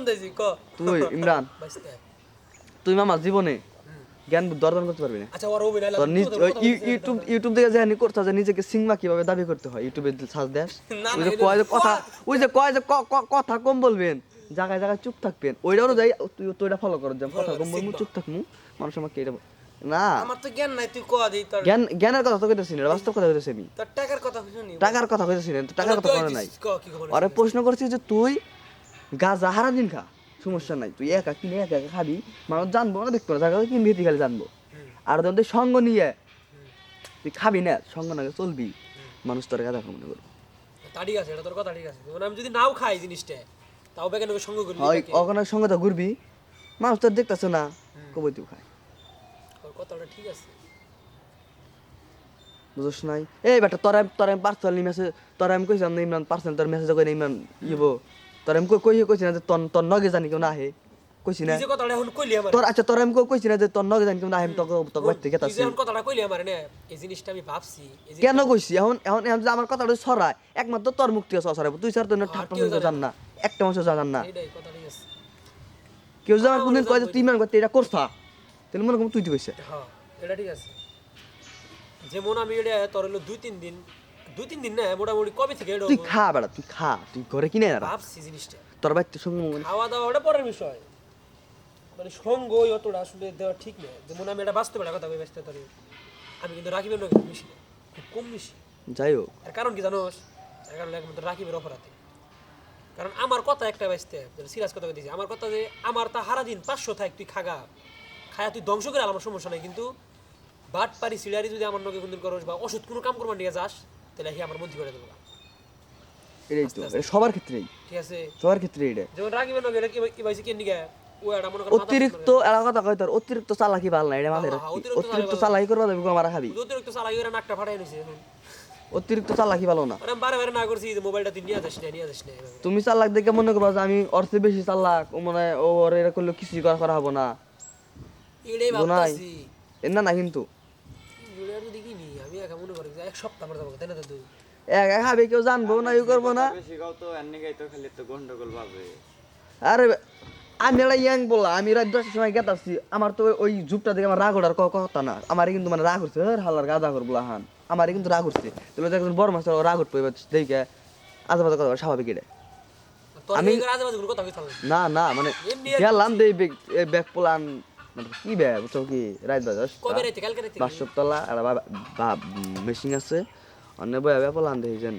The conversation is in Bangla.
শুনতেছি ক তুই ইমরান বাইস্তে তুই মামা জীবনে জ্ঞান বুদ্ধি অর্জন করতে পারবি না আচ্ছা ওর অভিনয় তোর ইউটিউব দেখে যে করতে হয় নিজেকে সিংমা কিভাবে দাবি করতে হয় ইউটিউবে সার্চ দেস না, ওই না, যে এটা কয় যে কথা what? ওই যে কয় যে কথা কম বলবেন জায়গায় জায়গায় চুপ থাকবেন ওইটাও যাই তুই তো এটা ফলো কর যে কথা কম বলবো চুপ থাকমু মানুষ আমাকে এটা না আমার তো জ্ঞান নাই তুই ক দেই তোর জ্ঞানের কথা তো কইতেছি না বাস্তব কথা কইতেছি আমি তোর টাকার কথা শুনি টাকার কথা কইতেছি না তো টাকার কথা কোনো নাই ক কি খবর আরে প্রশ্ন করছিস যে তুই গাঁজা হারা দিন খা সমস্যা নাই তুই একা কিনে একা একা খাবি মানুষ জানবো না দেখবো না জায়গা কিনবি তুই খালি জানবো আর যখন তুই সঙ্গ নিয়ে তুই খাবি না সঙ্গ না চলবি মানুষ তোর গাঁজা খাবো মনে করবো তা ঠিক আছে এটা তোর কথা ঠিক আছে মানে আমি যদি নাও খাই জিনিসটা তাও বেকেন সঙ্গ করি হয় ওখানে সঙ্গে তো ঘুরবি মানুষ তোর দেখতেছে না কবই তুই খায় তোর কথাটা ঠিক আছে বুঝছ নাই এই বেটা তোর আমি পার্সোনাল মেসেজ তোর আমি কইছিলাম না ইমরান পার্সোনাল তোর মেসেজ করে ইমরান ইবো তোর আমি কইছি না যে তোর নগে জানি কেউ না আহে কইছি না তুই যে কথাটা এখন কইলি আমার তোর আচ্ছা তোর আমি কইছি না যে তোর নগে জানি কেউ না আহে আমি তোকে তোকে বাইতে তুই গেতাছি যে এখন কথাটা কইলি আমার না এই জিনিসটা আমি ভাবছি এই যে কেন কইছি এখন এখন এখন যে আমার কথাটা ছড়ায় একমাত্র তোর মুখ থেকে ছড়াবো তুই স্যার তোর ঠাট্টা কেউ জান না একটা মানুষ জান না এইটাই কথা ঠিক আছে কেউ যে আমার কোনদিন কয় যে তুই ইমরান করতে এটা করছা তাহলে মনে করবো তুই তুই কইছে হ্যাঁ এটা ঠিক আছে যেমন আমি এটা তোর হলো দুই তিন দিন না মোটামুটি কবে থেকে এটা তুই খা বেড়া তুই খা তুই ঘরে কিনে না ভাবছি জিনিসটা তোর বাইতে সঙ্গে খাওয়া দাওয়া ওটা পরের বিষয় মানে সঙ্গ অতটা আসলে দেওয়া ঠিক না যেমন আমি এটা বাস্তব একটা কথা কই ব্যস্ত তোর আমি কিন্তু রাকিবের লোক মিশি না খুব কম মিশি যাই হোক এর কারণ কি জানোস এর কারণ একমাত্র রাকিবের অপরাধে কারণ আমার কথা একটা ব্যস্ত সিরিয়াস কথা দিয়েছি আমার কথা যে আমার তা হারা দিন 500 থাক তুই খাগা খায়া তুই ধ্বংস করে আমার সমস্যা নাই কিন্তু বাট পারি সিলারি যদি আমার নগে কোনদিন করস বা ওষুধ কোনো কাম করবার নিয়ে যাস তাহলে হি আমার মধ্যে করে দেবো এটাই তো এটা সবার ক্ষেত্রেই ঠিক আছে সবার ক্ষেত্রে এটা যেমন রাকিবের নগে কি পাইছি কেন নিগা ও এটা মনে কর অতিরিক্ত এলাকা কথা কই তোর অতিরিক্ত চালাকি ভাল না এটা মাথায় রাখবি অতিরিক্ত চালাকি করবা দেবো আমার খাবি অতিরিক্ত চালাই করে নাকটা ফাটাই নিছে এখন অতিরিক্ত চালাকি ভালো না আরে বারে বারে না করছি যে মোবাইলটা তুই নিয়ে যাস না তুমি চালাক দেখে মনে করবা যে আমি অর্থে বেশি চালাক ও মনে হয় ও ওর এরা করলে কিছুই করা হবো না এটাই ভাবতাছি এর না না কিন্তু জুড়ে আর যদি কিনি আমি একা মনে করি যে এক সপ্তাহ আমার যাবো তাই না তো তুই একা খাবে কেউ জানবো না ইউ করবো না বেশি গাও তো এমনি গাই তো খালি তো গন্ডগোল ভাবে আরে আমি একটা ইয়াং বললাম আমি রাত 10টার সময় গেতাছি আমার তো ওই ঝুপটা দেখে আমার রাগ ওঠার কথা না আমার কিন্তু মানে রাগ উঠছে হালার গাদা করবো হান আমার কিন্তু রাগ উঠছে তুমি একজন বড় মাছ রাগ উঠবে দেখে আজে কথা স্বাভাবিক এটা আমি আজেবাজে কোনো কথা কইতাম না না মানে গেলাম দেই ব্যাগ প্লান মানে কি ব্যাগ বুঝছো কি রাত বাজাস কবে রাইতে কালকে রাইতে 500 তলা আর মেশিন আছে অন্য বয়া প্লান দেই যেন